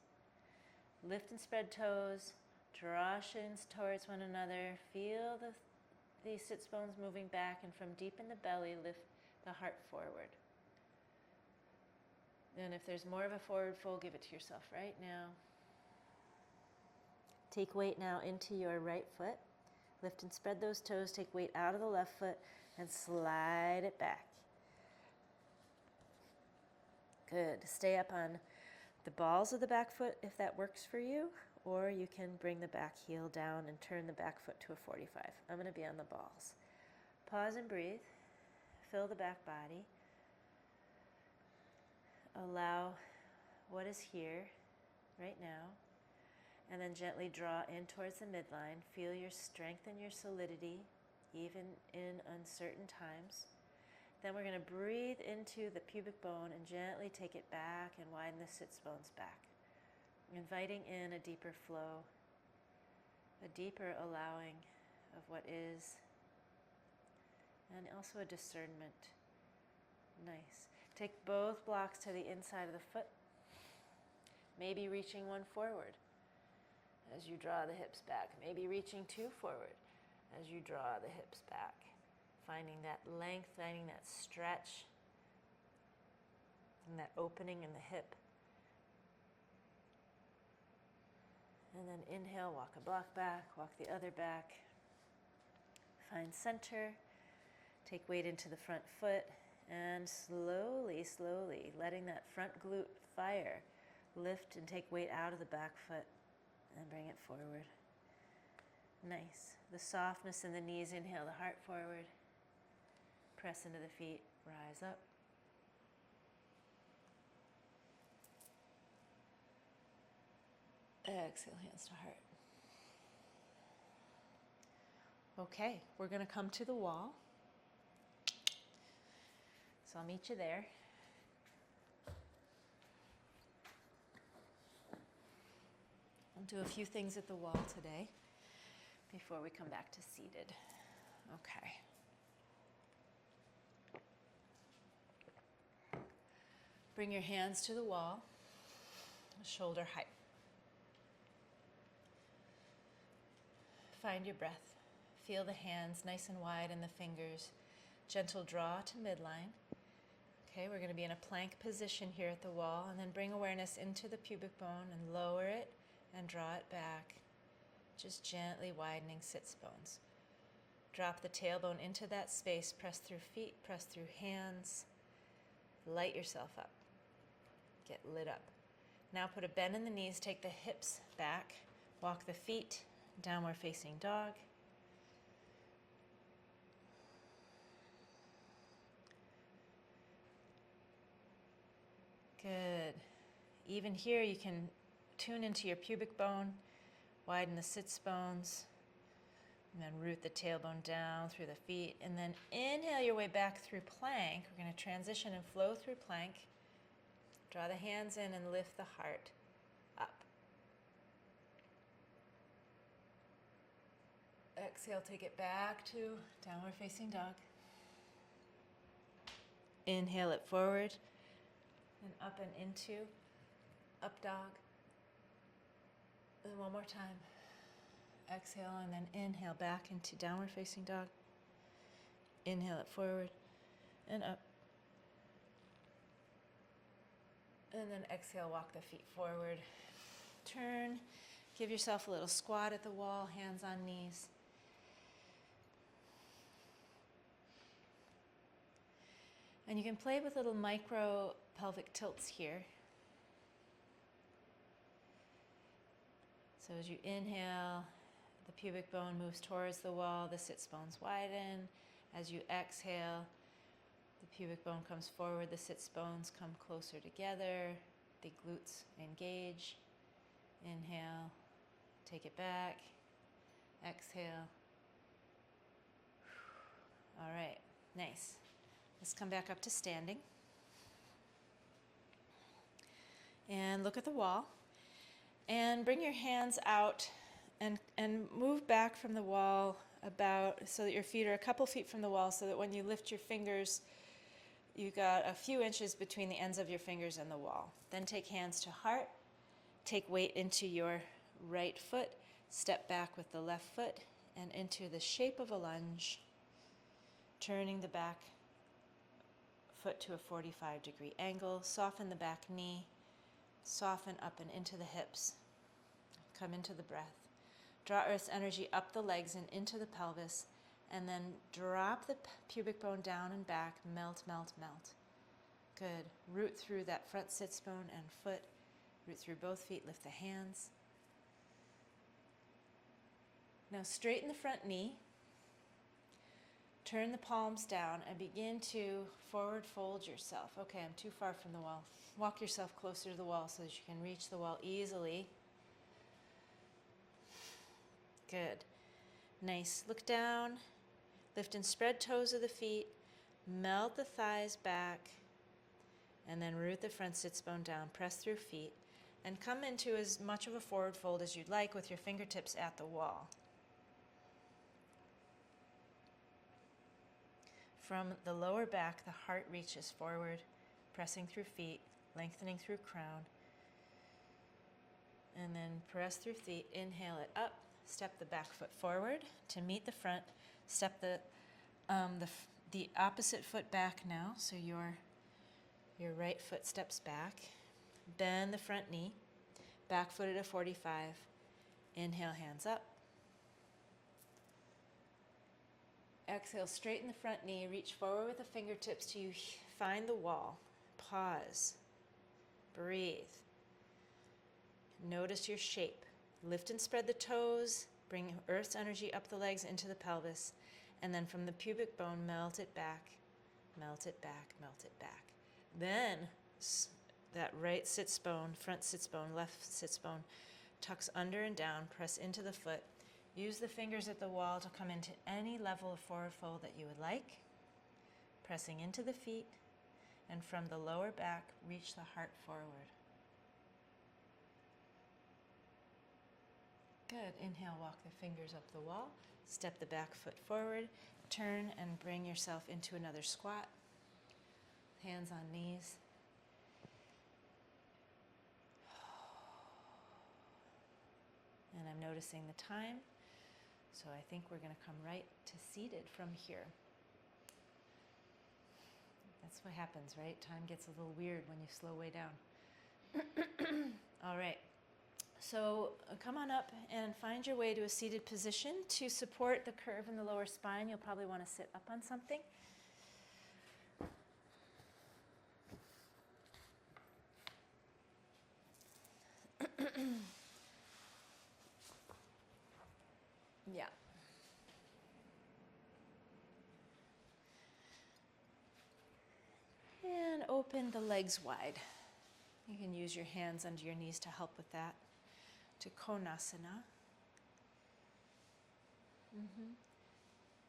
Lift and spread toes. Draw shins towards one another. Feel the sits bones moving back, and from deep in the belly, lift the heart forward. And if there's more of a forward fold, give it to yourself right now. Take weight now into your right foot. Lift and spread those toes. Take weight out of the left foot and slide it back. Good. Stay up on the balls of the back foot if that works for you, or you can bring the back heel down and turn the back foot to a 45. I'm going to be on the balls. Pause and breathe. Fill the back body. Allow what is here right now, and then gently draw in towards the midline. Feel your strength and your solidity, even in uncertain times. Then we're going to breathe into the pubic bone and gently take it back and widen the sits bones back, inviting in a deeper flow, a deeper allowing of what is, and also a discernment. Nice. Take both blocks to the inside of the foot, maybe reaching one forward as you draw the hips back, maybe reaching two forward as you draw the hips back, finding that length, finding that stretch, and that opening in the hip. And then inhale, walk a block back, walk the other back, find center, take weight into the front foot, and slowly, slowly, letting that front glute fire, lift and take weight out of the back foot and bring it forward. Nice. The softness in the knees. Inhale the heart forward. Press into the feet. Rise up. Exhale, hands to heart. Okay, we're going to come to the wall. So I'll meet you there. I'll do a few things at the wall today before we come back to seated. Okay. Bring your hands to the wall, shoulder height. Find your breath. Feel the hands nice and wide and the fingers. Gentle draw to midline. Okay, we're going to be in a plank position here at the wall, and then bring awareness into the pubic bone and lower it and draw it back. Just gently widening sits bones. Drop the tailbone into that space. Press through feet, press through hands. Light yourself up. get lit up. Now put a bend in the knees, take the hips back, walk the feet, downward facing dog. Good. Even here you can tune into your pubic bone, widen the sits bones, and then root the tailbone down through the feet. And then inhale your way back through plank. We're going to transition and flow through plank. Draw the hands in and lift the heart up. Exhale, take it back to downward facing dog. Inhale it forward and up and into up dog. And one more time. Exhale and then inhale back into downward facing dog. Inhale it forward and up. And then exhale, walk the feet forward. Turn, give yourself a little squat at the wall, hands on knees. And you can play with little micro pelvic tilts here. So as you inhale, the pubic bone moves towards the wall, the sits bones widen. As you exhale, the pubic bone comes forward, the sits bones come closer together, the glutes engage. Inhale, take it back. Exhale. All right, nice. Let's come back up to standing. And look at the wall. And bring your hands out and move back from the wall about so that your feet are a couple feet from the wall, so that when you lift your fingers, you got a few inches between the ends of your fingers and the wall. Then take hands to heart. Take weight into your right foot. Step back with the left foot and into the shape of a lunge, turning the back foot to a 45-degree angle. Soften the back knee. Soften up and into the hips. Come into the breath. Draw Earth's energy up the legs and into the pelvis, and then drop the pubic bone down and back. Melt, melt, melt. Good. Root through that front sits bone and foot. Root through both feet. Lift the hands. Now straighten the front knee. Turn the palms down and begin to forward fold yourself. Okay, I'm too far from the wall. Walk yourself closer to the wall so that you can reach the wall easily. Good. Nice. Look down. Lift and spread toes of the feet. Melt the thighs back. And then root the front sits bone down. Press through feet. And come into as much of a forward fold as you'd like with your fingertips at the wall. From the lower back, the heart reaches forward, pressing through feet, lengthening through crown. And then press through feet. Inhale it up. Step the back foot forward to meet the front. Step the opposite foot back now, so your right foot steps back. Bend the front knee. Back foot at a 45. Inhale, hands up. Exhale, straighten the front knee. Reach forward with the fingertips till you find the wall. Pause. Breathe. Notice your shape. Lift and spread the toes. Bring Earth's energy up the legs into the pelvis. And then from the pubic bone, melt it back. Melt it back. Melt it back. Then that right sits bone, front sits bone, left sits bone, tucks under and down. Press into the foot. Use the fingers at the wall to come into any level of forward fold that you would like. Pressing into the feet. And from the lower back, reach the heart forward. Good. Inhale, walk the fingers up the wall. Step the back foot forward. Turn and bring yourself into another squat. Hands on knees. And I'm noticing the time. So I think we're going to come right to seated from here. That's what happens, right? Time gets a little weird when you slow way down. All right. So come on up and find your way to a seated position. To support the curve in the lower spine, you'll probably want to sit up on something. open the legs wide. You can use your hands under your knees to help with that. To Konasana.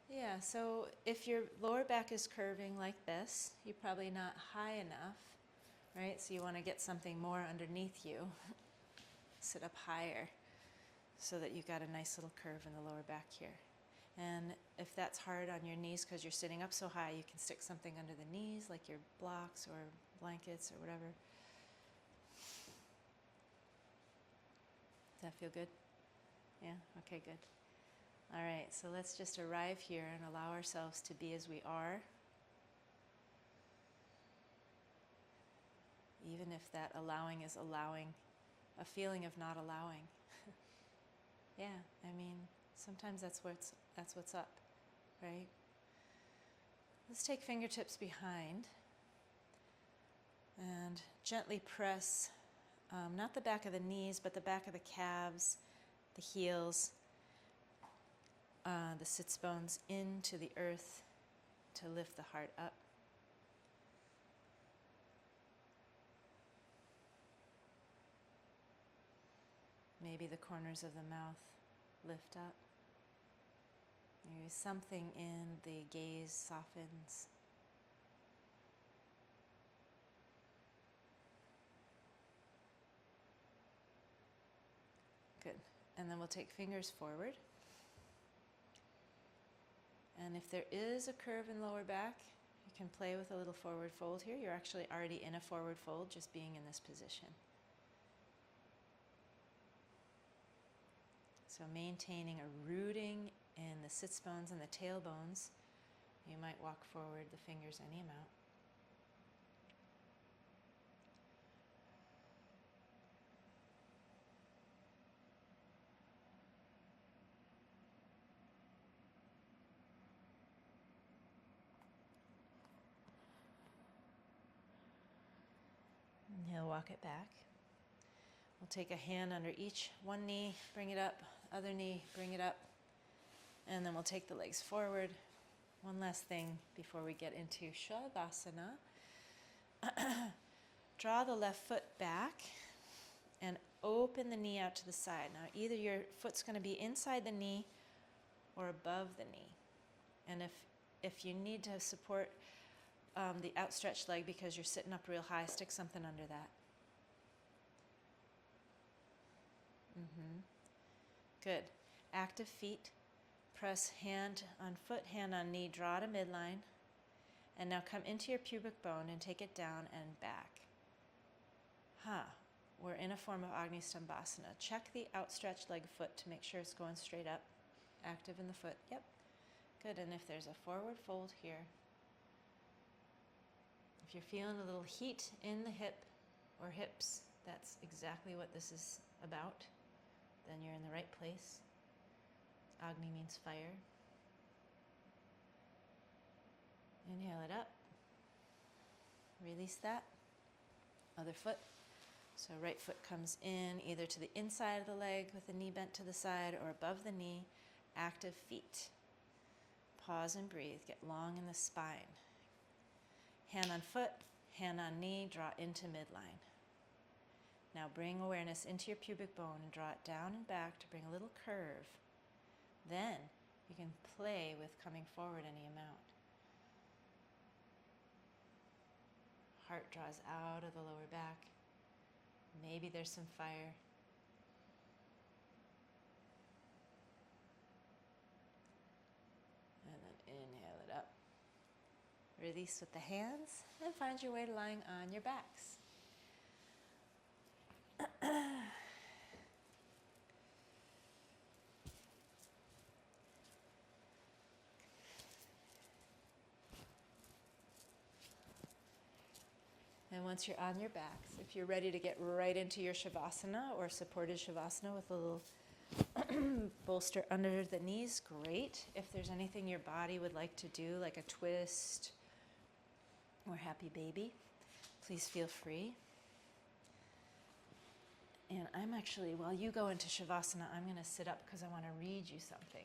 Yeah, so if your lower back is curving like this, you're probably not high enough, right? So you want to get something more underneath you. Sit up higher so that you've got a nice little curve in the lower back here. And if that's hard on your knees because you're sitting up so high, you can stick something under the knees, like your blocks or blankets or whatever. Does that feel good? Yeah? Okay, good. All right, so let's just arrive here and allow ourselves to be as we are. Even if that allowing is allowing a feeling of not allowing. Yeah, I mean, sometimes that's what's up, right? Let's take fingertips behind and gently press, not the back of the knees, but the back of the calves, the heels, the sits bones into the earth to lift the heart up. Maybe the corners of the mouth lift up. Maybe something in the gaze softens. Good. And then we'll take fingers forward. And if there is a curve in lower back, you can play with a little forward fold here. You're actually already in a forward fold just being in this position. So maintaining a rooting in the sits bones and the tailbones. You might walk forward the fingers any amount. Inhale, walk it back. We'll take a hand under each, one knee, bring it up, other knee, bring it up, and then we'll take the legs forward. One last thing before we get into Shavasana. Draw the left foot back and open the knee out to the side. Now, either your foot's going to be inside the knee or above the knee. And if you need to support the outstretched leg because you're sitting up real high, stick something under that. Good. Active feet. Press hand on foot, hand on knee, draw to midline. And now come into your pubic bone and take it down and back. We're in a form of Agni Stambhasana. Check the outstretched leg foot to make sure it's going straight up. Active in the foot. Yep. Good. And if there's a forward fold here, if you're feeling a little heat in the hip or hips, that's exactly what this is about. Then you're in the right place. Agni means fire. Inhale it up. Release that. Other foot. So right foot comes in either to the inside of the leg with the knee bent to the side or above the knee. Active feet. Pause and breathe. Get long in the spine. Hand on foot, hand on knee, draw into midline. Now bring awareness into your pubic bone and draw it down and back to bring a little curve. Then you can play with coming forward any amount. Heart draws out of the lower back. Maybe there's some fire. And then inhale it up. Release with the hands and find your way to lying on your backs. And once you're on your backs, if you're ready to get right into your Shavasana or supported Shavasana with a little bolster under the knees, great. If there's anything your body would like to do, like a twist or happy baby, please feel free. And I'm actually, while you go into Shavasana, I'm going to sit up because I want to read you something.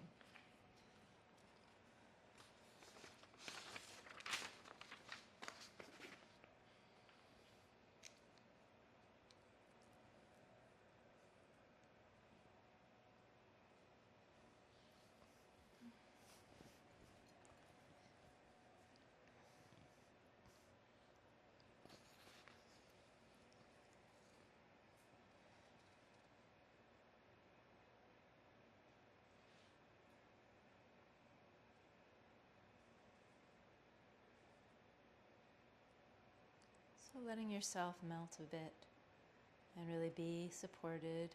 So letting yourself melt a bit and really be supported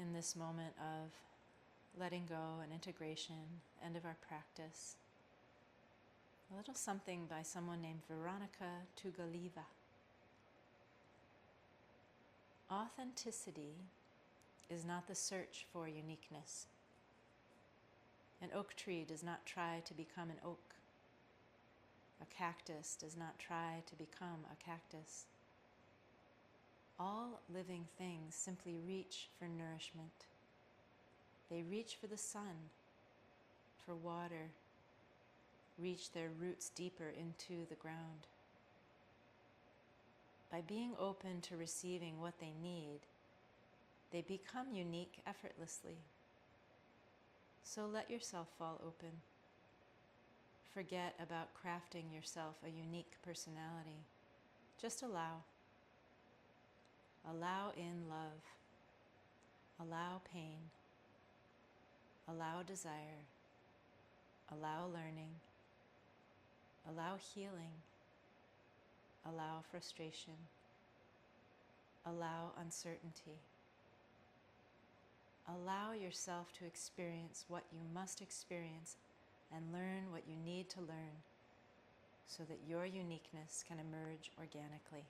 in this moment of letting go and integration, end of our practice. A little something by someone named Veronica Tugaliva. Authenticity is not the search for uniqueness. An oak tree does not try to become an oak. A cactus does not try to become a cactus. All living things simply reach for nourishment. They reach for the sun, for water, reach their roots deeper into the ground. By being open to receiving what they need, they become unique effortlessly. So let yourself fall open. Forget about crafting yourself a unique personality. Just allow. Allow in love. Allow pain. Allow desire. Allow learning. Allow healing. Allow frustration. Allow uncertainty. Allow yourself to experience what you must experience and learn what you need to learn so that your uniqueness can emerge organically.